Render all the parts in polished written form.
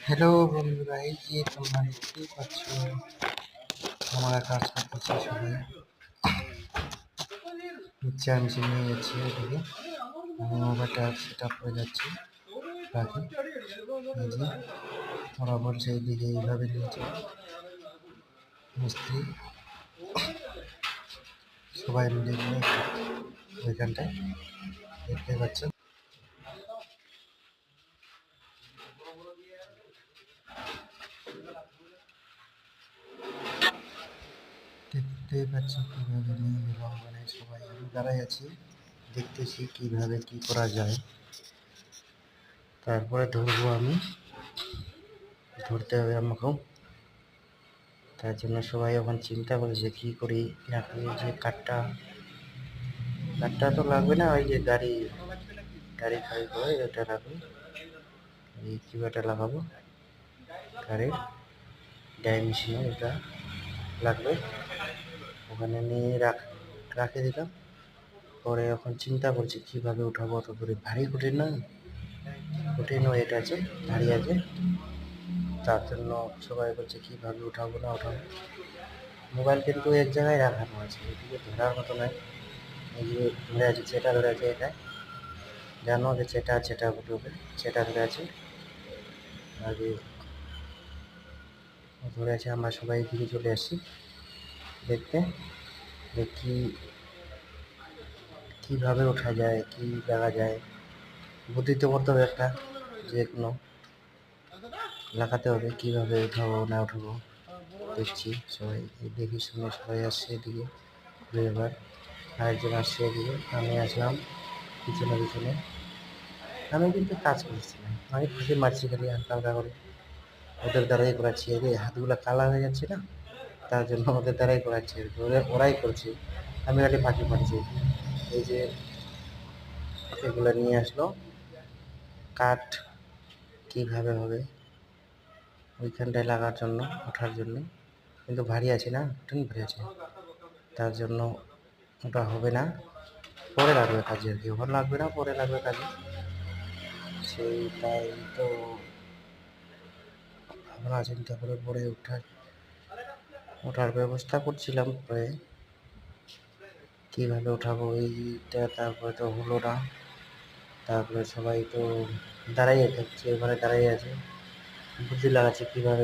Hello বন্ধুরা, এই যে তোমরা দেখতেই পাচ্ছ আমরা কাজ করতেছি সবাই। মিক্সচার মেশিন নিয়ে যাচ্ছি ওদিকে, আমি মোবাইলটা সেট আপ হয়ে যাচ্ছি রাখি। এই যে ওরা বলছে এইদিকে এইভাবে নিয়েছে মিস্ত্রি, সবাই মিলে নিয়ে ওইখানটায় দেখতে পাচ্ছেন। দেখতেই পাচ্ছ কীভাবে নিয়ে গেল, মানে সবাই আমি দাঁড়াই আছি, দেখতেছি কিভাবে কি করা যায়। তারপরে ধরবো আমি, ধরতে হবে আমাকেও। তার জন্য সবাই এখন চিন্তা করছে কী করি না করি। যে কাঠটা তো লাগবে না, ওই যে গাড়ি ফাড়ি করে এটা রাখবো, এই কিবাটা লাগাবো গাড়ির ডাই মেশিনে, এটা লাগবে। ওখানে নিয়ে রাখে দিলাম। পরে এখন চিন্তা করছি কীভাবে উঠাবো, অত করে ভারী কঠিন না, কঠিনও এটা আছে, ভারী আছে। তার জন্য সবাই বলছে কীভাবে উঠাবো না উঠাবো। মোবাইল কিন্তু এক জায়গায় রাখানো আছে, এদিকে ধরার মতো নয়। এই যে ধরে আছে, সেটা ধরে আছে, এটা জানো যে সেটা উঠবে, সেটা ধরে আছে আগে ধরে আছে। আমরা সবাই এদিকে চলে আসছি দেখতে, দেখি কীভাবে ওঠা যায়, কি লাগা যায়। বুদ্ধি তো করতে হবে একটা, যে কোনো লাগাতে হবে, কীভাবে উঠাবো না উঠাবো। দেখছি সবাই দেখি শুনে সবাই আসছে এদিকে ঘুরে, এবার আরেকজন আসছে এদিকে, আমি আসলাম পিছনে। আমি কিন্তু কাজ করছি না, আমি ফাঁকি মারছি খালি হালকা হালকা করে, ওদের দ্বারাই করাচ্ছি। এদের হাতগুলো কালা হয়ে যাচ্ছে না, তার জন্য ওদের দ্বারাই করাচ্ছি, ওরাই করছে, আমি খালি ফাঁকি মারছি। এই যে এগুলো নিয়ে আসলো, কাঠ কীভাবে হবে ওইখানটায় লাগার জন্য, ওঠার জন্য, কিন্তু ভারী আছে না, কঠিন ভারী আছে। তার জন্য ওটা হবে না, পরে লাগবে কাজে আর কি, ওখানে লাগবে না, পরে লাগবে কাজে। সেইটাই তো ভাবনা চিন্তা করে পরে ওঠার ব্যবস্থা করছিলাম। পরে কীভাবে ওঠাবো এইটা, তারপরে তো হলো না। তারপরে সবাই তো দাঁড়াইয়ে থাকছে, ওখানে দাঁড়াইয়ে আছে, বুদ্ধি লাগাচ্ছে কীভাবে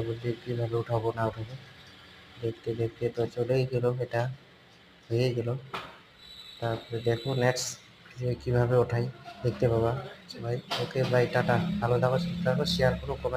উঠাবো না উঠাবো। দেখতে দেখতে তো চলেই গেল, এটা হয়ে গেল। তারপরে দেখো নেক্সট যে কীভাবে ওঠাই দেখতে পাবা সবাই। ওকে বাই, টাটা, ভালো থাকো, সুস্থ থাকো, শেয়ার করো, কমেন্ট।